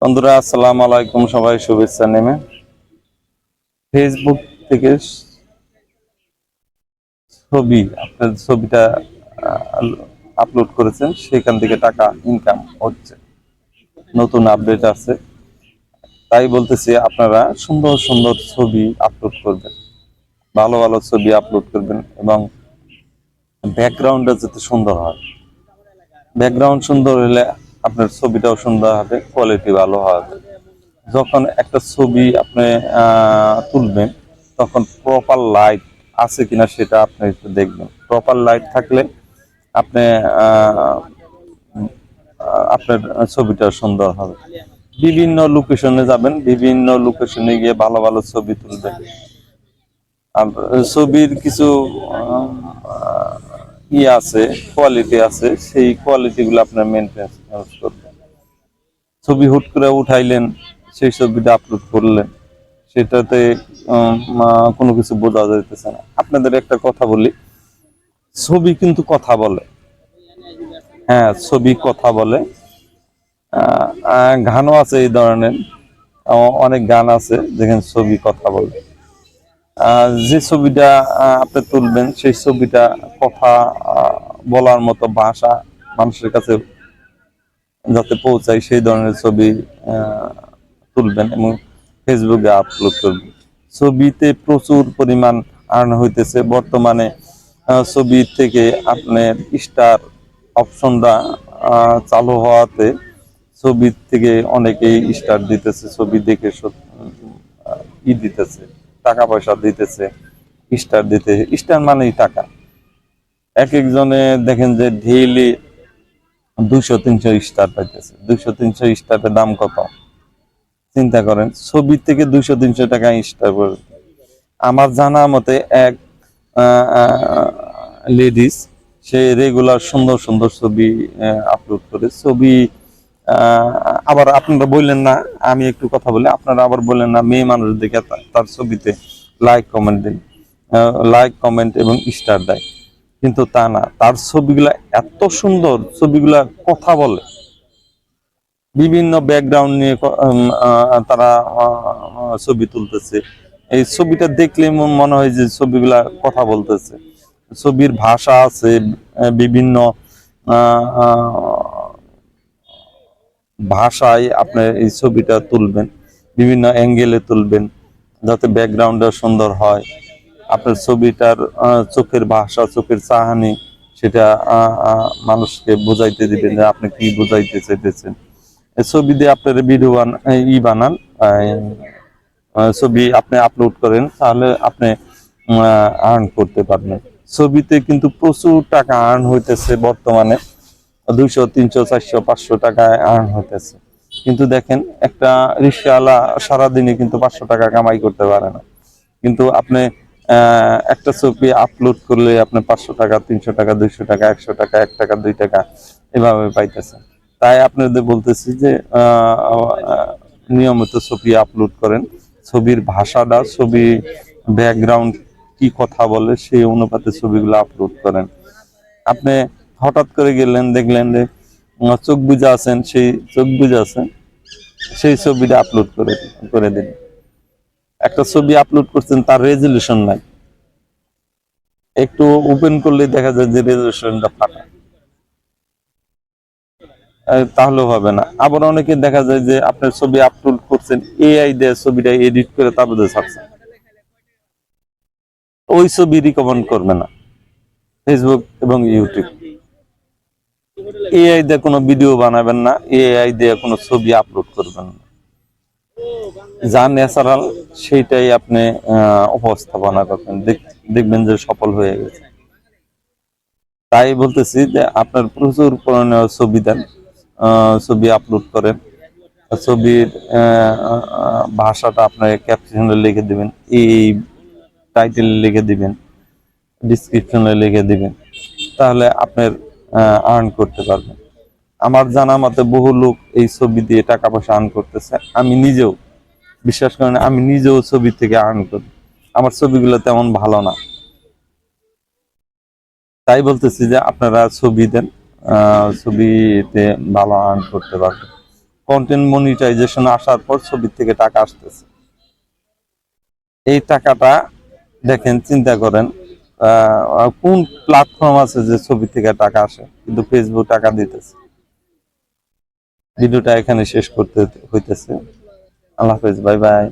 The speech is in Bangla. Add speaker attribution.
Speaker 1: বন্ধুরা আসসালামু আলাইকুম, সবাই শুভেচ্ছা নেমে ফেসবুক থেকে ছবি আপনার ছবিটা আপলোড করেছেন, সেখান থেকে টাকা ইনকাম হচ্ছে। নতুন আপডেট আছে, তাই বলতেছি আপনারা সুন্দর সুন্দর ছবি আপলোড করবেন, ভালো ভালো ছবি আপলোড করবেন এবং ব্যাকগ্রাউন্ডটা যাতে সুন্দর হয়। ব্যাকগ্রাউন্ড সুন্দর হলে আপনার ছবিটাও সুন্দর হবে, কোয়ালিটি ভালো হবে। যখন একটা ছবি আপনি তুলবেন, তখন প্রপার লাইট আছে কিনা সেটা আপনি একটু দেখবেন। প্রপার লাইট থাকলে আপনি আপনার ছবিটা সুন্দর হবে। বিভিন্ন লোকেশনে যাবেন, বিভিন্ন লোকেশনে গিয়ে ভালো ভালো ছবি তুলবেন। আর ছবির কিছু আছে, কোয়ালিটি আছে, সেই কোয়ালিটি গুলো আপনার মেনটেন করবেন। ছবি হুট করে উঠাইলেন, সেই ছবিটা আপলোড করলেন, সেটাতে কোনো কিছু বোঝা যাইতেছে না। আপনাদের একটা কথা বলি, ছবি কিন্তু কথা বলে। হ্যাঁ, ছবি কথা বলে। গানও আছে এই ধরনের, অনেক গান আছে যেখানে ছবি কথা বলে। যে ছবিটা আপনি তুলবেন, সেই ছবিটা কথা বলার মতো ভাষা মানুষের কাছে যাতে পৌঁছায়, সেই ধরনের ছবি তুলবেন এবং ফেসবুকে আপলোড করবেন। ছবিতে প্রচুর পরিমাণ আর্ন হইতেছে বর্তমানে। ছবি থেকে আপনার স্টার অপশনটা চালু হওয়াতে ছবি থেকে অনেকেই স্টার দিতেছে, ছবি দেখে দিতেছে, টাকা পয়সা দিতেছে। স্টার দিতে, স্টার মানেই টাকা। এক একজনে দেখেন যে ডেইলি 200-300 স্টার পাইতেছে। 200-300 স্টারের দাম কত চিন্তা করেন। ছবি থেকে 200-300 টাকা স্টার করে। আমার জানা মতে এক লেডিস, সে রেগুলার সুন্দর সুন্দর ছবি আপলোড করে। ছবি আবার আপনারা বললেন না, আমি একটু কথা বলি, আপনারা আবার বললেন না মেয়ে মানুষ দেখে তার ছবিতে লাইক কমেন্ট দেয়, লাইক কমেন্ট এবং স্টার দেয়। কিন্তু তা না, তার ছবিগুলা এত সুন্দর, ছবিগুলা কথা বলে। বিভিন্ন ব্যাকগ্রাউন্ড নিয়ে তারা ছবি তুলতেছে। এই ছবিটা দেখলে মনে হয় যে ছবিগুলা কথা বলতেছে। ছবির ভাষা আছে, বিভিন্ন ভাষায় আপনি এই ছবিটা তুলবেন, বিভিন্ন অ্যাঙ্গেলে তুলবেন যাতে ব্যাকগ্রাউন্ডটা সুন্দর হয়। আপনার ছবিটার চোখের ভাষা, চোখের চাহানি, সেটা মানুষকে বোঝাইতে দিবেন যে আপনি কি বোঝাইতে চাইতেছেন। ছবি দিয়ে আপনার ভিডিও বানান, ছবি আপনি আপলোড করেন, তাহলে আপনি আর্ন করতে পারবেন। ছবিতে কিন্তু প্রচুর টাকা আর্ন হইতেছে বর্তমানে। 200, 300, 400, 500 টাকায় আর্ন হইতেছে। কিন্তু দেখেন, একটা রিক্সাওয়ালা সারাদিনে কিন্তু 500 টাকা কামাই করতে পারে না। কিন্তু আপনি একটা ছবি আপলোড করলে আপনি 500 টাকা, 300 টাকা, 200 টাকা, 100 টাকা, 1 টাকা, 2 টাকা এভাবে পাইতেছেন। তাই আপনাদের বলতেছি যে নিয়মিত ছবি আপলোড করেন। ছবির ভাষাটা, ছবি ব্যাকগ্রাউন্ড কি কথা বলে, সেই অনুপাতে ছবিগুলো আপলোড করেন। আপনি হঠাৎ করে গেলেন, দেখলেন যে চোখ বুজা আছেন, সেই চোখ বুজা আছেন, সেই ছবিটা আপলোড করে দিন। একটা ছবি আপলোড করছেন, তার রেজুলেশন নাই, একটু ওপেন করলে দেখা যায় যে রেজুলেশনটা ফাটা, তাহলেও হবে না। আবার অনেকে দেখা যায় যে আপনার ছবি আপলোড করছেন, এআই দিয়ে ছবিটা এডিট করে তারপরে ছাড়ছেন, ওই ছবি রিকমেন্ড করবে না ফেসবুক এবং ইউটিউব। এআই দিয়ে কোনো ভিডিও বানাবেন না, এআই দিয়ে কোনো ছবি আপলোড করবেন না। যা ন্যাচারাল সেইটাই আপনি উপস্থাপনা করবেন, দেখবেন যে সফল হয়ে গেছে। তাই বলতেছি যে আপনার প্রচুর পরিমাণে ছবি দেন, ছবি আপলোড করেন। ছবির ভাষাটা আপনার ক্যাপশনে লিখে দিবেন, এই টাইটেলে লিখে দিবেন, ডিসক্রিপশনে লিখে দিবেন, তাহলে আপনার আর্ন করতে পারবেন। আমার জানা মতে বহু লোক এই ছবি দিয়ে টাকা পয়সা আর্ন করতেছে। আমি নিজেও, বিশ্বাস করেন, আমি নিজেও ছবি থেকে আর্ন করি। আমার ছবিগুলো তেমন ভালো না, তাই বলতেছি যে আপনারা ছবি দেন, ছবিতে ভালো আর্ন করতে পারবেন। কন্টেন্ট মনিটাইজেশন আসার পর ছবির থেকে টাকা আসতেছে। এই টাকাটা দেখেন, চিন্তা করেন কোন প্ল্যাটফর্ম আছে যে ছবি থেকে টাকা আসে, কিন্তু ফেসবুক টাকা দিতেছে। ভিডিওটা এখানে শেষ করতে হইতেছে। আল্লাহ হাফেজ, বাই বাই।